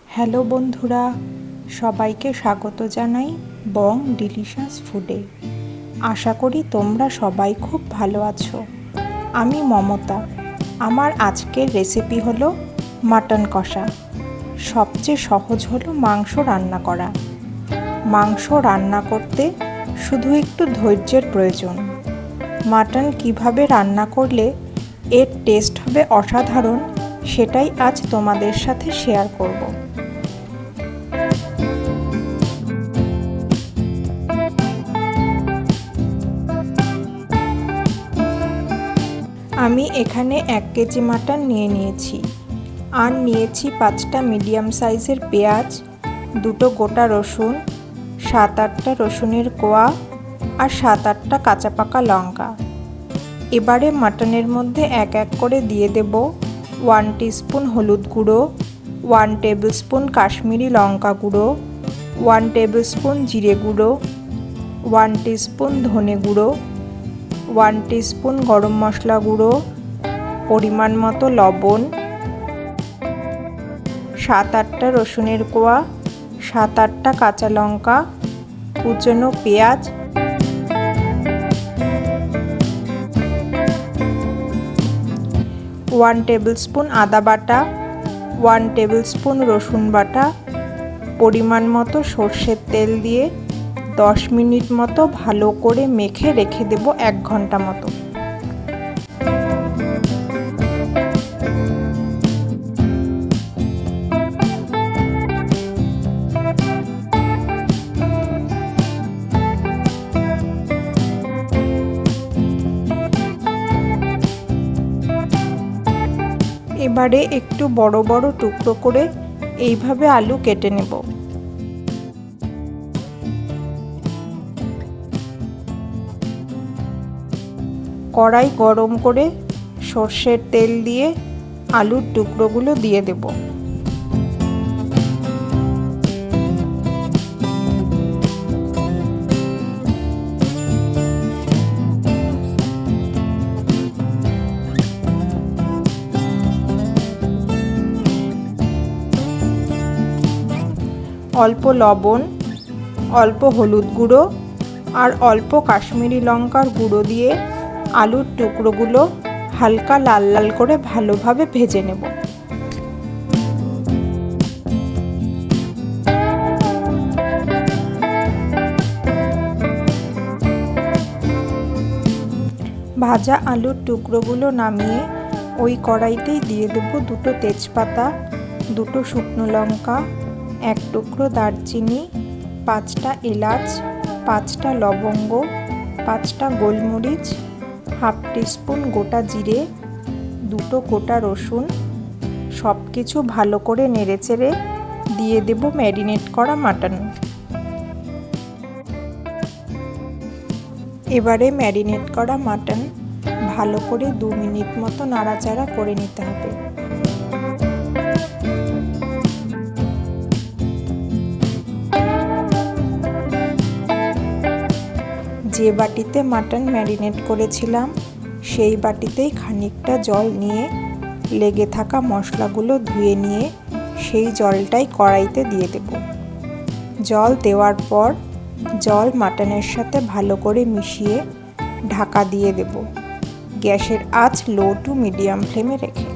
Hello বন্ধুরা, সবাইকে স্বাগত জানাই বং ডিলিশাস ফুডে। আশা করি তোমরা সবাই খুব ভালো আছো। আমি মমতা। আমার আজকের রেসিপি হলো মাটন কষা। সবচেয়ে সহজ হলো মাংস রান্না করা। মাংস রান্না করতে শুধু একটু ধৈর্যের প্রয়োজন। মাটন কিভাবে রান্না করলে এর টেস্ট হবে অসাধারণ, সেটাই আজ তোমাদের সাথে শেয়ার করব। আমি এখানে 1 কেজি মাটন নিয়ে নিয়েছি, আর নিয়েছি 5টা মিডিয়াম সাইজের পেঁয়াজ, 2টো গোটা রসুন, 7-8টা রসুনের কোয়া আর 7-8টা কাঁচা পাকা লঙ্কা। এবারে মাটনের মধ্যে এক এক করে দিয়ে দেব 1 টিস্পুন হলুদ গুঁড়ো, 1 টেবিল স্পুন কাশ্মীরি লঙ্কা গুঁড়ো, 1 টেবিল স্পুন জিরে গুঁড়ো, 1 টিস্পুন ধনে গুঁড়ো, 1 টিস্পুন গরম মশলা গুঁড়ো, পরিমাণ মতো লবণ, 7-8টা রসুনের কোয়া, 7-8টা কাঁচা লঙ্কা, কুচনো পেঁয়াজ, 1 টেবিল স্পুন আদা বাটা, 1 টেবিল স্পুন রসুন বাটা, পরিমাণ মতো সর্ষের তেল দিয়ে 10 মিনিট মতো ভালো করে মেখে রেখে দেব 1 ঘন্টা মতো। এবারে একটু বড় বড় টুকরো করে এইভাবে আলু কেটে নেব। কড়াই গরম করে সর্ষের তেল দিয়ে আলুর টুকরোগুলো দিয়ে দেব। অল্প লবণ, অল্প হলুদ গুঁড়ো আর অল্প কাশ্মীরি লঙ্কার গুঁড়ো দিয়ে আলুর টুকরোগুলো হালকা লাল লাল করে ভালোভাবে ভেজে নেব। ভাজা আলুর টুকরোগুলো নামিয়ে ওই কড়াইতেই দিয়ে দেব 2টো তেজপাতা, 2টো শুকনো লঙ্কা, 1 টুকরো দারচিনি, 5টা এলাচ, 5টা লবঙ্গ, 5টা গোলমরিচ, হাফ টিস্পুন গোটা জিরে, 2টো গোটা রসুন। সব কিছু ভালো করে নেড়েচেড়ে দিয়ে দেব ম্যারিনেট করা মাটন। এবারে ম্যারিনেট করা মাটন ভালো করে 2 মিনিট মতো নাড়াচাড়া করে নিতে হবে। যে বাটিতে মাটন ম্যারিনেট করেছিলাম সেই বাটিতেই খানিকটা জল নিয়ে লেগে থাকা মশলাগুলো ধুয়ে নিয়ে সেই জলটাই কড়াইতে দিয়ে দেব। জল দেওয়ার পর জল মাটনের সাথে ভালো করে মিশিয়ে ঢাকা দিয়ে দেব, গ্যাসের আঁচ লো টু মিডিয়াম ফ্লেমে রেখে।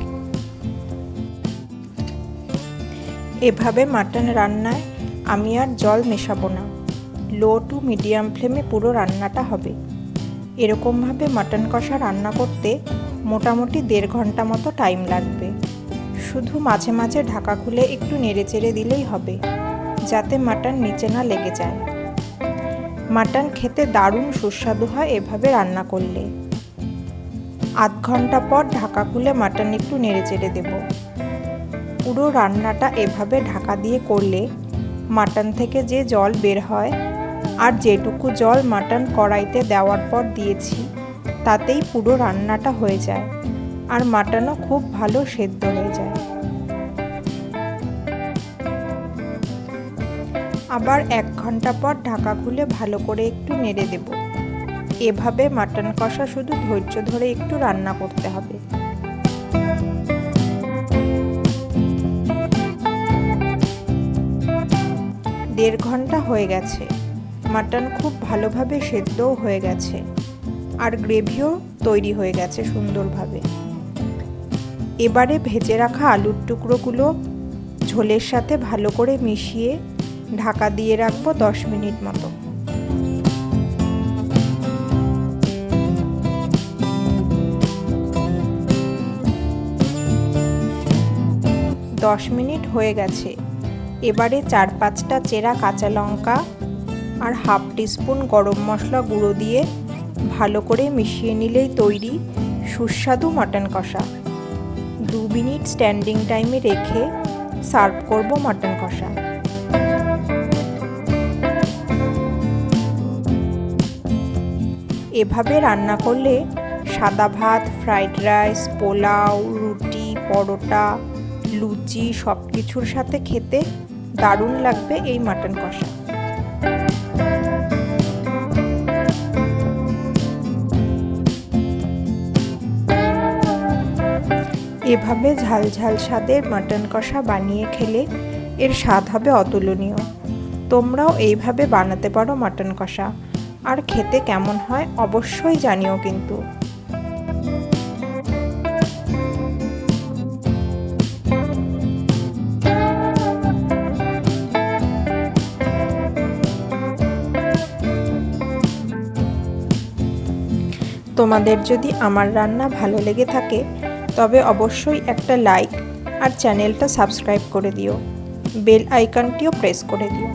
এভাবে মাটন রান্নায় আমি আর জল মেশাবো না, লো টু মিডিয়াম ফ্লেমে পুরো রান্নাটা হবে। এরকমভাবে মাটন কষা রান্না করতে মোটামুটি 1.5 ঘন্টা মতো টাইম লাগবে। শুধু মাঝে মাঝে ঢাকা খুলে একটু নেড়েচেড়ে দিলেই হবে, যাতে মাটন নিচে না লেগে যায়। মাটন খেতে দারুণ সুস্বাদু হয় এভাবে রান্না করলে। আধ ঘন্টা পর ঢাকা খুলে মাটন একটু নেড়েচেড়ে দেব। পুরো রান্নাটা এভাবে ঢাকা দিয়ে করলে মাটন থেকে যে জল বের হয় আর যেটুকু জল মাটন কড়াইতে দেওয়ার পর দিয়েছি তাতেই পুরো রান্নাটা হয়ে যায়, আর মাটনও খুব ভালো সেদ্ধ হয়ে যায়। আবার 1 ঘন্টা পর ঢাকা খুলে ভালো করে একটু নেড়ে দেব। এভাবে মাটন কষা শুধু ধৈর্য ধরে একটু রান্না করতে হবে। 1.5 ঘন্টা হয়ে গেছে। মাটন খুব ভালোভাবে সেদ্ধও হয়ে গেছে আর গ্রেভিও তৈরি হয়ে গেছে সুন্দরভাবে। এবারে ভেজে রাখা আলুর টুকরোগুলো ঝোলের সাথে ভালো করে মিশিয়ে ঢাকা দিয়ে রাখবো 10 মিনিট মতো। 10 মিনিট হয়ে গেছে। এবারে 4-5টা চেরা কাঁচা লঙ্কা আর হাফ টিস্পুন গরম মশলা গুঁড়ো দিয়ে ভালো করে মিশিয়ে নিলেই তৈরি সুস্বাদু মাটন কষা। 2 মিনিট স্ট্যান্ডিং টাইমে রেখে সার্ভ করব মাটন কষা। এভাবে রান্না করলে সাদা ভাত, ফ্রাইড রাইস, পোলাও, রুটি, পরোটা, লুচি সব কিছুর সাথে খেতে দারুণ লাগবে এই মাটন কষা। এভাবে ঝাল ঝাল স্বাদের মাটন কষা বানিয়ে খেলে এর স্বাদ হবে অতুলনীয়। তোমরাও এইভাবে বানাতে পারো মাটন কষা, আর খেতে কেমন হয় অবশ্যই জানিও কিন্তু। তোমাদের যদি আমার রান্না ভালো লেগে থাকে তবে অবশ্যই একটা লাইক আর চ্যানেলটা সাবস্ক্রাইব করে দিও, বেল আইকনটিও প্রেস করে দিও।